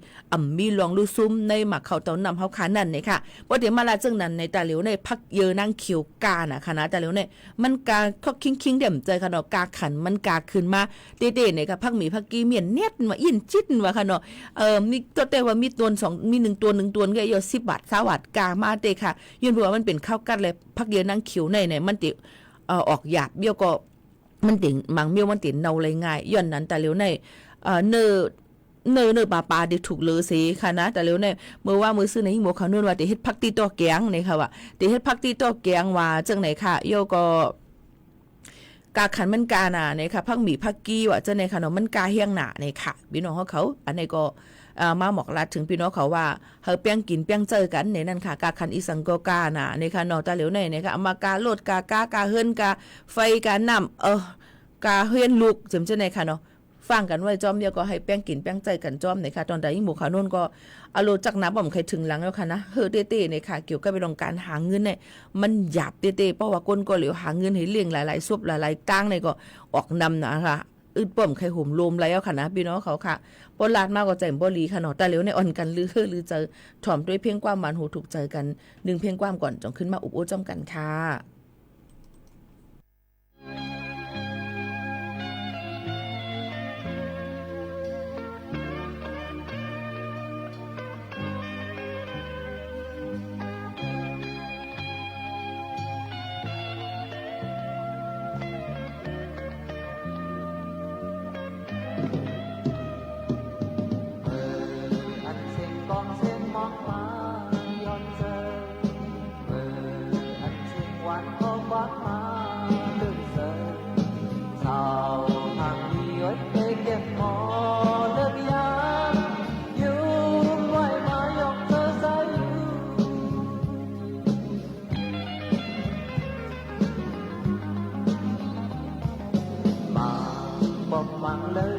D: มีลองลูซุ้มในหมักเขาเต้านำเฮาขานั่นเนี่ยค่ะบ่เดี๋ยวมาลาจึงนั้นในตาเหลียวในพักเยอนั่งเขียวกาน่ะคณะตาเหลียวเนี่ยมันกาคอกคิงๆเด่มใจค่ะเนาะกาขันมันกาขึ้นมาเต้ๆเนี่ยค่ะพักหมีพักกี้เมียนเน็ดมาอินจิตว่าค่ะเนาะมีตัวแต่ว่ามีตัว2มี1 ตัวก็อยู่10 บาท20 บาทกามาเตค่ะยืนบอกว่ามันเป็นข้าวกัดเลยพักเดียวนั่งเขียวในมันติออกหยาบเบี้ยวก็มันติมังเมียวมันติเนาเลยง่ายย้อนนั้นแต่เร็วในเนอปลาได้ถูกเลอสิค่ะนะแต่เร็วในเมื่อว่ามือซื้อในหมู่เขานู่นว่าติเฮ็ดพักตีตัวแกงนี่ค่ะว่าติเฮ็ดพักตีตัวแกงว่าจังไหนค่ะโยก็กาขันมันกาหนาเนี่ยค่ะพักหมีพักกี้ว่าจังไหนค่ะเนาะมันกาเฮียงหนาเนี่ยค่ะพี่น้องเขาอันนี้ก็มาหมอกลัดถึงพี่น้องเขาว่าเฮาเปียงกินเปียงเจอกันในนั่นค่ะกาคันอีสังก็กาน่ะในค่ะนอตาเหลวในค่ะเอามากาโลดกาเฮิรนกาไฟกาน้ำกาเฮือนลูกจำจังได๋ค่ะเนาะฟังกันไว้จอมเดียวก็ให้เปียงกินเปียงใจกันจอมในค่ะตอนใดยิ่งหมู่ขาโน่นก็อโลจักนับบ่ใครถึงหลังแล้วค่ะนะเฮอเต้ๆในค่ะเกี่ยวกับเรื่องการหาเงินเนี่ยมันหยาบเต้ๆเพราะว่าคนก็เหลียวหาเงินให้เลี้ยงหลายๆซุบหลายๆก้างเนี่ยก็ออกนำนะคะอึดป่มไข่ห่มลมแล้วค่ะนะพี่น้องเขาค่ะปนลาดมากกว่าใจบ่ลีค่ะเนาะแต่เหลียวในอ่อนกันลือเจอถ่อมด้วยเพียงความหวานหูถูกใจกันดึงเพียงความก่อนจงขึ้นมาอุบโอ้จ้อมกันค่ะ
F: Hãy subscribe cho kênh Ghiền Mì Gõ để không bỏ lỡ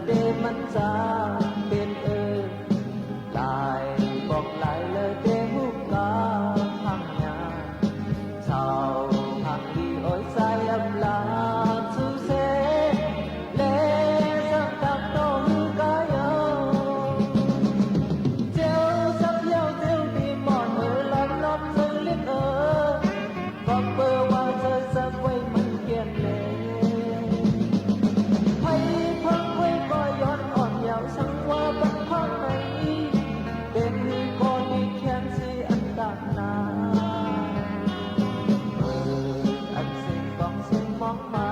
E: องมา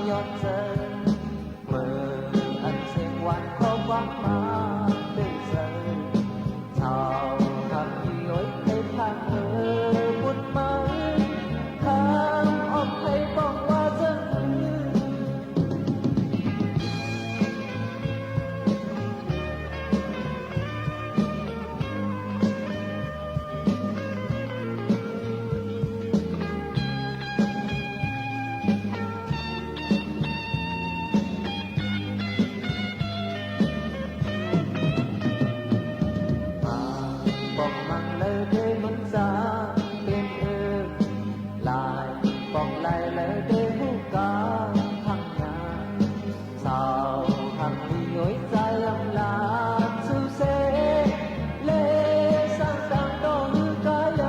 E: ย้อนเจอเมื่ออันเสียงหวานขอฟังมาเป็นเสือชาวทางที่โอ้ยให้ทางบุญมาทางออกให้บอกว่าเธอบอกมันเลยเดมันสาเป็นลายบอกลายเลยเดผู้กาทางงานสาวทางที่ย้อยใจลำลาสู้เสเลสังตังต้องหือกาย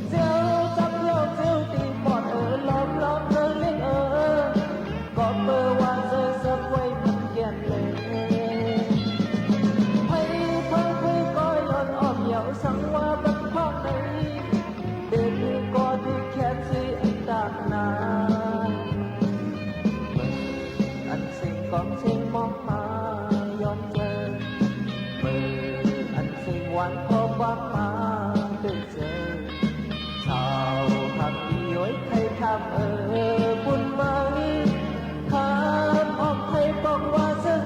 E: เจ้าจับโลกเจ้าตีปอดล้อมเธอเล่นก็เบอร์ว่าเธอสักไว้มันเย็นเลยสังว่าบักพอกในเด็กก็ดูแค่ที่อันตานานอันสิ่งของสิ่งมองมาย้อนเจอมืออันสิ่งหวานพอบ้างมาได้เจอชาวทางที่ย้อยใครทำบุญมาข้ามออกให้บอกว่าเธอ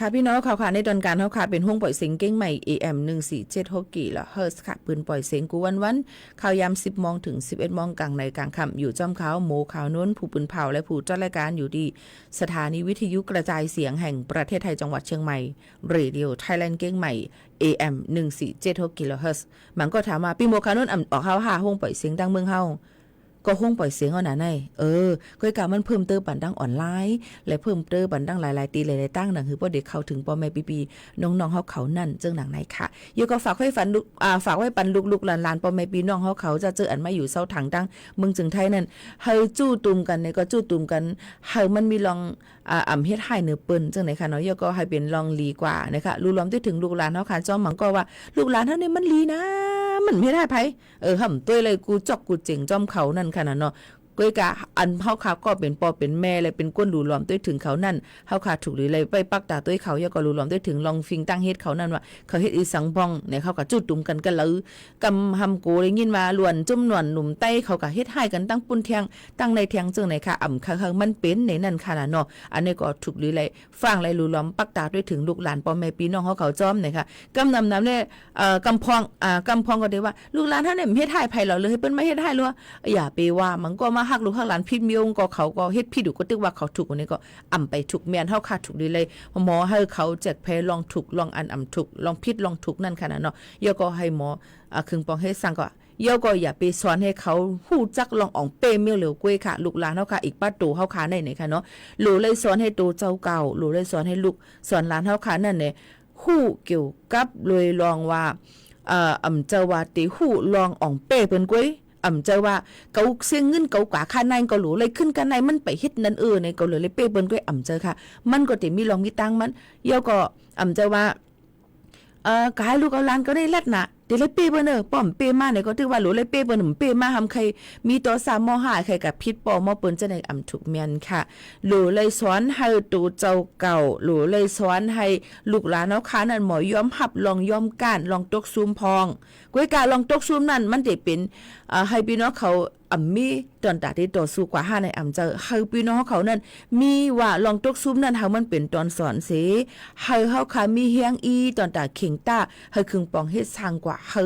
D: ค่ะพี่น้องข่าวในตอนการเฮาค่ะเป็นห้องปล่อยเสียงเก้งใหม่ AM 1476กิโลเฮิรตซ์ค่ะปืนปล่อยเสียงกูวันข่าวยาม 10 โมงถึง 11 โมงกลางในกลางค่ำอยู่จ้อมขาวโมข่าวน้นผู้ปืนเผาและผู้จัดรายการอยู่ที่สถานีวิทยุกระจายเสียงแห่งประเทศไทยจังหวัดเชียงใหม่ Radio Thailand เก้งใหม่ AM 1476กิโลเฮิรตซ์มันก็ถามมาพี่โมข่าวน้นออกเฮาหาห้องปล่อยเสียงดังเมืองเฮาก็ห้องปล่อยเสียงเอาหนาในก็กะมันเพิ่มเติมปันดังออนไลน์และเพิ่มเติมปันดังหลายๆตีหลายๆตั้งหนังคือบ่ได้เข้าถึงพ่อแม่ปีๆน้องๆเฮาเขานั่นเจิงหนังไหนค่ะอยู่ก็ฝากไว้ฝากไว้ปันลูกๆหลานๆพ่อแม่พี่น้องเฮาเขาจะเจออันมาอยู่เซาถังตั้งเมืองจึงไทยนั่นเฮาจู้ตุ่มกันเนี่ยก็จู้ตุ่มกันเฮามันมีลองเฮ็ดให้เนื้อเปิ้นจังไหนค่ะเนาะก็ให้เป็นลองลีกว่านะคะรู้ล้อมถึงลูกหลานเฮาค่ะจ้อมหมังก็ว่าลูกหลานเฮานี่มันลีนะมันไม่ได้ไผห่ำต้วยเลยกูจอกกูเจ๋งจ้อมเขานั่นค่ะเนาะก้อยกะอันเฮาขาก็เป็นปอเป็นแม่เลยเป็นก้นหลูหลอมด้วยถึงเขานั่นเฮาขาถูกหรือเลยไปปักตาด้วยเขาอย่าก็หลูหลอมด้วยถึงลองฟิงตั้งเฮ็ดเขานั่นว่าเขาเฮ็ดอีสังบ้องเนี่ยเขาก็จุดตุ่มกันกันเลยกำหำโกได้ยินมาล้วนจุ่มหนวนหนุ่มใต้เขาก็เฮ็ดให้กันตั้งปุ่นเทียงตั้งในเทียงจึงไหนค่ะค่ะมันเป็นในนั่นค่ะเนาะอันนี้ก็ถูกหรือเลยฟังเลยหลูหลอมปักตาด้วยถึงลูกหลานพ่อแม่พี่น้องเขาจ้อมเนี่ยค่ะกำนำเนี่ยกำพองก็ได้ว่าลูกหลานท่านเนี่ยเฮ็ดให้ไผเราเลยเปิ้นไม่เฮ็ดให้หรออย่าไปว่ามันก็มาฮักลูกฮักหลานมีองค์ก็เขาก็เฮ็ดผิดก็ตึกว่าเขาถูกคนนี้ก็ไปถูกแม่นเฮาค่ะถูกดีเลยหมอให้เขาแจกแพ้ลองถูกลองถูกลองผิดลองถูกนั่นค่ะเนาะย่อก็ให้หมอคึงปองให้สั่งก็ย่อก็อย่าไปสอนให้เขาฮู้จักลองอ่องเป้เมียวเหลวกล้วยค่ะลูกหลานเฮาค่ะอีกป้าตู่เฮาค่ะไหนค่ะเนาะหลูเลยสอนให้โตเจ้าเก่าหลูเลยสอนให้ลูกสอนหลานเฮาค่ะนั่นเนี่ยฮู้เกี่ยวกับเลยลองว่าเจ้าว่าติฮู้ลองอ่องเป้เปิ้นกล้วยเจ้าว่าเกาเสียงเงินเกากว่าค่าในเกาหลูเลยขึ้นกันในมันไปเฮ็ดนั่นในเกาเลยเป้เปิ้นก็เจ้าค่ะมันก็สิมีลองมีตังมันย่อก็เจ้าว่ากายลูกเอาหลานก็ได้ลัดน่ะเดี๋ยวเลยเป้เปิ้นป้อมเป้มาเนี่ยก็ถือว่าหลูเลยเป้เปิ้นเป้มาทำใครมีตัว3ม5ใครกับพิษปอมเปิ้นจะได้ถูกแม่นค่ะหลูเลยสอนให้ตูเจ้าเก่าหลูเลยสอนให้ลูกหลานเฮาค่ะนั่นหมอยอมหับลองยอมก้านลองตกซุมพองก้อยกาลองตกซุมนั่นมันได้เป็นให้พี่น้องเขามีตอนตาที่ต่อสู้กว่า5ในเจ้าให้พี่น้องเขานั่นมีว่าลองตกซุมนั่นเฮามันเป็นตอนสอนเสให้เฮาค่ะมีเฮียงอีตอนตาเข่งต้าให้คึงปองเฮ็ดสร้างกว่าให้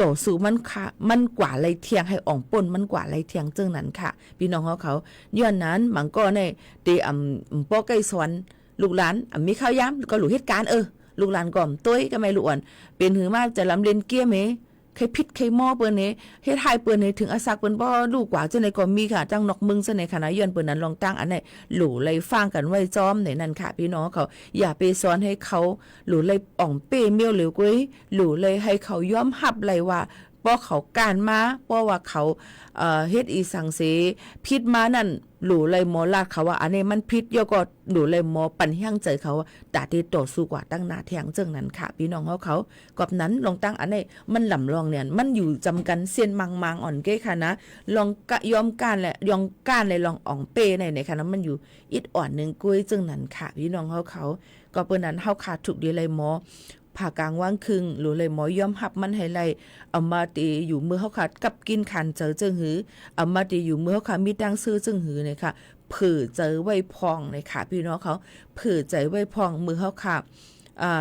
D: ต่อสู้มันค่ะมันกว่าไรเทียงให้อ่องป่นมันกว่าไรเทียงจึงนั้นค่ะพี่น้องเขาย้อนนั้นมันก็ในตีป้อใกล้สอนลูกหลานมีข้าวยามก็หลู่เหตุการณ์ลูกหลานก่อมต้วยก็ไม่หลวนเป็นหือมากจะลำเล่นเกี้ยเม ใครผิดใครหม้อเปิ้นเนี่ยเฮ็ดให้เปิ้นเนี่ยถึงอาซักเปิ้นบ่ลูกกว่าจังได๋ก็มีค่ะจังนอกมึงจังได๋ค่ะนะย้อนเปิ้นนั้นลองตั้งอันไหนหลู่เลยฟังกันไว้จอมในนั้นค่ะพี่น้องเขาอย่าไปสอนให้เขาหลู่เลยอ่องเป้เมียวเหลวกุ้ยหลู่เลยให้เขายอมรับเลยว่าบ่เขาการมาเพราะว่าเขาเฮ็ดอีสังเสผิดมานั่นหลู่เลยหมอลาดเขาว่าอันนี้มันผิดยก็หลู่เลยหมอปันเฮียงใจเขาตาที่ต่อสู้กว่าตั้งหน้าเที่ยงจังนั้นค่ะพี่น้องเขากับนั้นลองตั้งอันนี้มันลำลองเนี่ยมันอยู่จำกันเส้นมังอ่อนเก้ค่ะนะลองกะยอมการและยองการเลยลองอ่องเป้ในค่ะนะมันอยู่อิดอ่อนนึงกุ้ยจังนั้นค่ะพี่น้องเขาก็เปิ้นนั้นเฮาขาดถูกดีเลยหมอผ่ากลางว่างครึ่งหรือเลยหมอยอมหับมันให้ไล่เอามาตีอยู่มือเฮาขาดกับกินขันเจอจึงหือเอามาตีอยู่มือเฮาขามีดังซื้อจึงหือเนี่ยค่ะเผื่อเจอไว้พองเลยค่ะพี่น้องเขาเผื่อใจไว้พองมือเฮาขา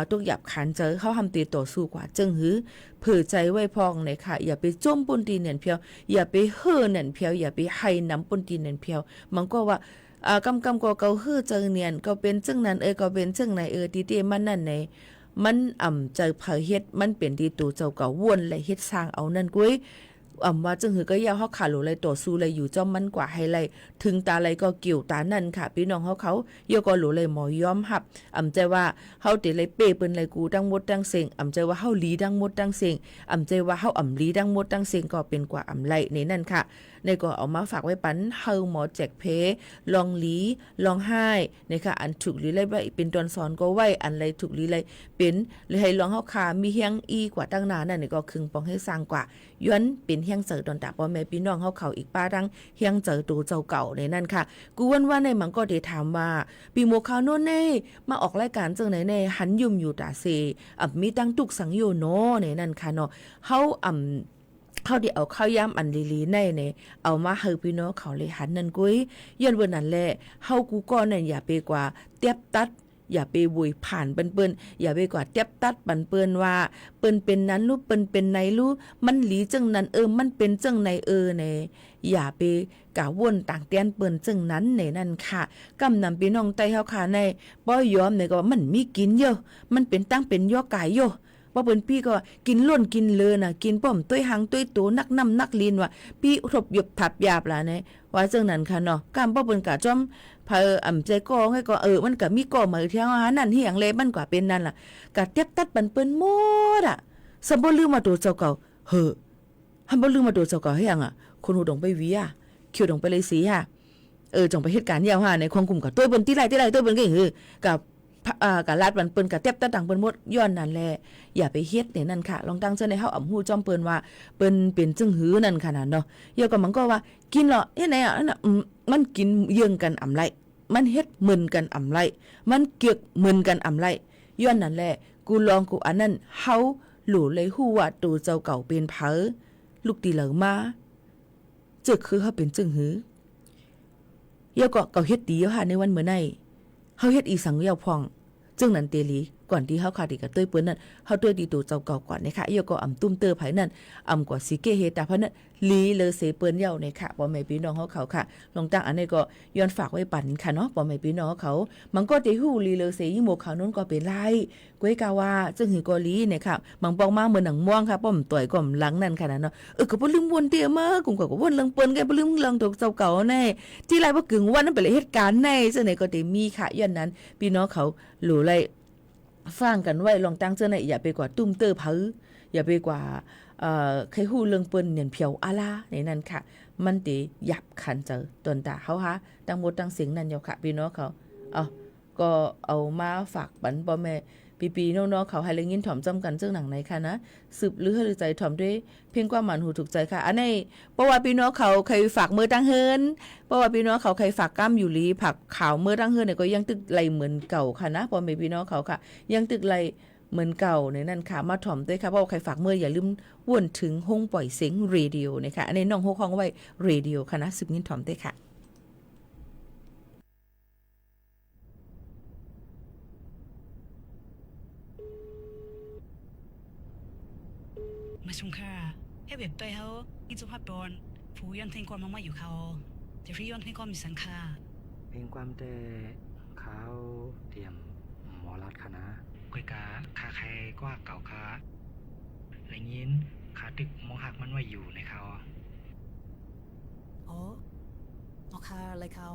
D: ตุกหยับขันเจอเขาทำตีต่อสู้กว่าจึงหือเผื่อใจไว้พองเลยค่ะอย่าไปจมปุ่นตีเนียนเพียวอย่าไปเฮ่อเนียนเพียวอย่าไปให้น้ำปุ่นตีเนียนเพียวมันก็ว่ากำก็เกาเฮ่อเจอเนียนก็เป็นจึงนั้นก็เป็นจึงไหนตีมันนั่นไหนมันเจอเผยเฮ็ดมันเป็นที่ตูเจ้าเก่าวนและเฮ็ดสร้างเอานั่นกุ้ยว่าจึงหือก็ยาวเฮาขาหลูเลยต่อสู้เลยอยู่จ้อมมันกว่าให้เลยถึงตาเลยก็เกี่ยวตานั่นค่ะพี่น้องเขาเยอะก็หลูเลยหมอยอมหับใจว่าเฮาติเลยเป้เปิ้นเลยกูดังหมดดังเสียงใจว่าเฮาลีดังหมดดังเสียงใจว่าเฮาลีดังหมดดังเสียงก็เป็นกว่าไหลในนั่นค่ะในก็เอามาฝากไว้ปันเฮาหมอแจกเพลองลีลองไห้นะคะอันถูกลีเลยไว้เป็นตอนสอนก็ไว้อันไรถูกลีเลยเป็นเลยให้ลองเฮาขามีเฮียงอีกว่าตั้งนานนั่นก็คึงปองให้สร้างกว่าย้อนเป็นเฮียงเจอตอนตาพ่อแม่พี่น้องเขาอีกป้าดังเฮียงเจอตูเจ้าเก่าในนั่นค่ะกูว่าในมันก็ได้ถามว่าปีโมข่าวโน่นเน่มาออกรายการจังไหนเน่หันยุ่มอยู่ตาเซมีตั้งตุกสังโยโนในนั่นค่ะเนาะเฮาเขาได้เอาข้าวยำอันลีๆในเอามาให้พี่น้องเขาเลยหันนั่นกุ้ยย้อนวันนั้นแหละเฮากูก็นั่นอย่าไปกว่าเตียบตัดอย่าไปบุยผ่านเปิ้นอย่าไปกว่าเตียบตัดปันเปิ้นว่าเปิ้นเป็นนั้นรู้เปิ้นเป็นไหนรู้มันหลีจังนั้นมันเป็นจังไหนอย่าไปกะวนต่างเตียนเปิ้นจังนั้นในนั่นค่ะกำนำพี่น้องไต้เฮาค่ะในบ่ยอมก็มันมีกินเยอะมันเป็นตั้งเป็นย่อกายโยว่าเปิ้นพี่ก็กินล้นกินเลอน่ะกินป้อมต้วยหางต้วยโตนักน้ำนักลีนว่าพี่ทบหยบทับหยาบล่ะว่าจังนั้นค่ะเนาะกำบ่เปิ้นกะจ้อมใจก็ให้ก็มันก็มีก็มาเที่ยวหานั่นเฮียงเลยมันก็เป็นนั่นล่ะกะเต็บตัดปันเปิ้นหมดสมบ่ลืมมาตัวเจ้าเก่าหันบ่ลืมมาตัวเจ้าเก่าให้ยังคนหูดงไปวีเขียวดงไปเลยสีจงไปเหตุการณ์ยาวในควงกลุ่มกับตัวเปิ้นที่ไรตัวเปิ้นก็กับลาดวันเปิ้นกับเต็บตะดังเปิ้นหมดย้อนนั่นแหละอย่าไปเฮ็ดเนี่ยนั่นค่ะลองตั้งเจ้าในเฮาฮู้จอมเปิ้นว่าเปิ้นเป็นจึงหือนั่นขนาดเนาะเยอะก็มันก็ว่ากินเหรอเฮ็ดไหนนั่นมันกินเยื่องกันไรมันเฮ็ดมึนกันไรมันเกียกมึนกันไรย้อนนั่นแหละกูลองกูอันนั้นเฮาหลู่เลยฮู้ว่าตัวเจ้าเก่าเป็นเผอลูกตีเหลอมาจึกคือเฮาเป็นจึงหือเยอะก็เฮ็ดดีค่ะในวันมื้อไหนเฮาเฮ็ดอีสังเยาพองจึงนั้นเตลีก่อนที่เฮาขาดกับต้วยเปิ้นนั่นเฮาต้วยดีตัวเจ้าเก่าก่อนนะคะเยอะก็ตุ้มเตอไผนั่นกว่าสิเกเฮตาเพราะนั้นลีเลเสเปิ้นเยาค่ะบ่แม่พี่น้องเขาค่ะลองตั้งอันนี้ก็ย้อนฝากไว้ปันค่ะเนาะบ่แม่พี่น้องเขามันก็ได้ฮู้ลีเลเสยิ่งหมวกขาวนู้นก็เป็นไรก้วยกาว่าจึงหือก็ลีเนี่ยค่ะบางปองมาเหมือนหนังม่วงค่ะป้อมต่อยก่อมหลังนั่นค่ะเนาะก็บ่ลืมวนเตี้ยมากุ่มก็วนเรื่องเปิ้นก็บ่ลืมเรื่องตัวเจ้าเก่าแน่ที่ไรบ่กึ่งวันนั้นเป็นเหตุการณ์ในจังไหนก็ได้มีค่ะย้อนนั้นพี่น้องเขาหลู่ไรฟังกันไว้ลองตั้งเจ้าไหนอย่าไปกว่าตุ้มเตอเผออย่าไปกว่าใครฮู้เรื่องเปิ้นเนี่ยเพียวอาลาในนั้นค่ะมันติยับขันเจอตนตาเฮาฮะตั้งหมดตั้งเสียงนั่นอยู่ค่ะพี่น้องเขาก็เอามาฝากปันพ่อแม่ปีๆน้องๆเขาให้เรื่องยินถ่อมจำกันเจ้าหนังไหนค่ะนะสืบหรือให้ใจถ่อมด้วยเพียงความหมันหูถูกใจค่ะอันนี้เพราะว่าพี่น้องเขาเคยฝากมือตั้งเฮินเพราะว่าพี่น้องเขาเคยฝากก้ามอยู่ลีผักขาวมือตั้งเฮินเนี่ยก็ยังตึกไหลเหมือนเก่าค่ะนะพ่อแม่พี่น้องเขาค่ะยังตึกไหลเหมือนเก่าในนั่นค่ะมาถ่อมด้วยค่ะเพราะว่าใครฝากมืออย่าลืมวนถึงห้องปล่อยเสียงเรดิโอนะคะอันนี้น้องห้องไว้เรดิโอค่ะนะสืบยินถ่อมด้วยค่ะ
F: มาชงค่ะให้เว็บตัวเขากินสุภาพบอนผู้ย้อนเทงความมาอยู่เขาจะฟรีย้อนเทงความมีสังค่า
E: เพลงความแต่เขาเตรียมหมอรัดคณะ
G: กวยกาคาใครกว่าเก่าคาอะไรยิน ขาตึกมองหักมันว่าอยู่ในเขา
F: อ๋อเอาค่ะเลยเขา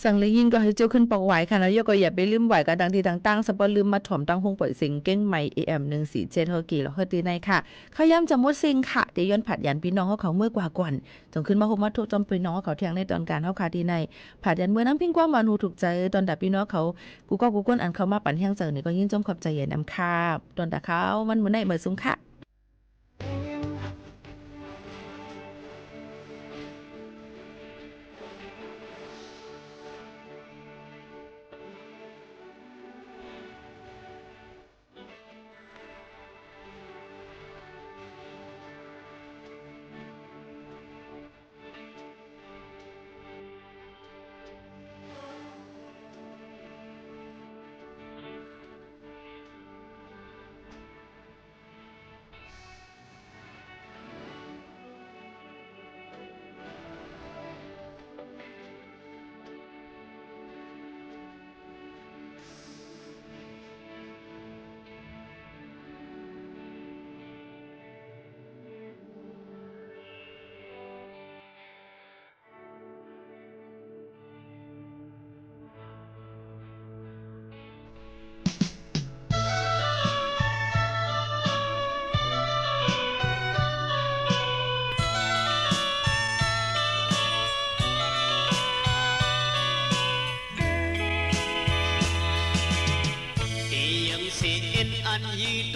D: สั่งเลยยินก็ให้เจ้าขึ้นปอกไหวค่ะแล้วยก็อย่าไปลืมไหวกันดังที่ต่างๆสปอลืมมาถ่อมตั้งห้องปล่อยเสียงเก้งใหม่ AM 147เฮากี่แล้วเฮาตีในค่ะเขาย้ำจะหมดซิงค่ะเดี๋ยวย้อนผัดยันพี่น้องเขาเมื่อกว่าก่อนจงขึ้นมาโฮมาทุกจอมพี่น้องเขาเที่ยงในตอนการเฮาค่ะที่ในผัดยันเมื่อน้ำพิงความหวานหูถูกใจตอนดับพี่น้องเขากูก็กูก้นอันเขามาปั่นแห้งเจอนี่ก็ยิ่งจมขอบใจเย็นนำค่ะตอนตะเขามันมื้อไหนมื้อซุงค่ะ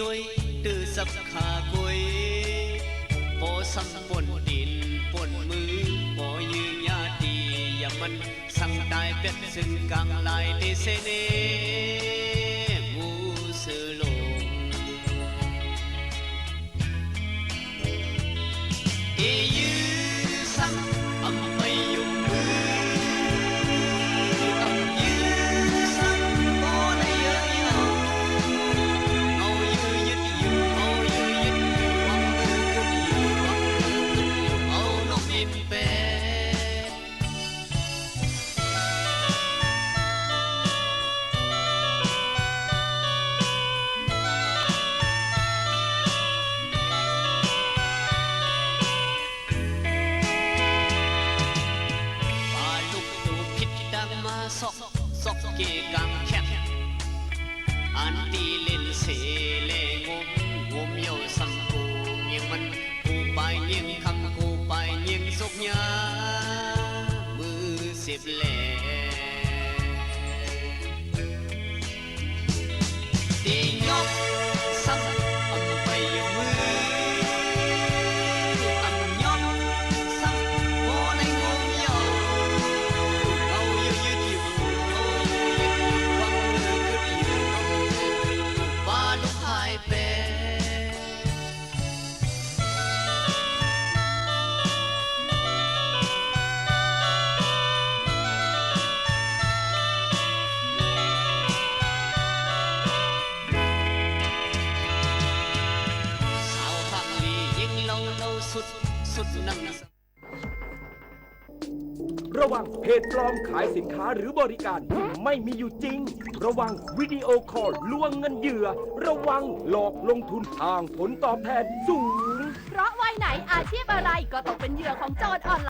H: ตุยตื้อสับขากุยโปสัมปนดินปนมือโปยืนญาติอย่ามันสั่งตายเป็ดซึ่งกลางลายเดเซเนมูเสือลงเอยืสังอำไปยุ่งมืออำยืสังโอในเยอะเยอะเอายืยึดอยู่เอายืยึดอยู่วังมือขึ้นอยู่วังมือขึ้นอยู่เอานกบินเป็ดซอกเกกังแคบอันตีเล่นเสเลงงมโยสัมปูยังมันกูไปยิงคำกูไปยิงสกยามือเสียบแหลตียกซ้ำอำไปอยู่มืออำยอมซ้ำโอในงมโยเอาอยู่ยืดอยู่เอาอยู่ยืดอยู่วังมือขึ้นอยู่วังมือขึ้นอยู่ปลาลูกหายเป็ดสุดนั่ง
I: ระวังเพจปลอมขายสินค้าหรือบริการที่ไม่มีอยู่จริง ระวังวิดีโอคอลลวงเงินเหยื่อ ระวังหลอกลงทุนทางผลตอบแทนสูง
A: เพราะวัยไหนอาชีพอะไรก็ต้องเป็นเหยื่อของโจรออนไลน์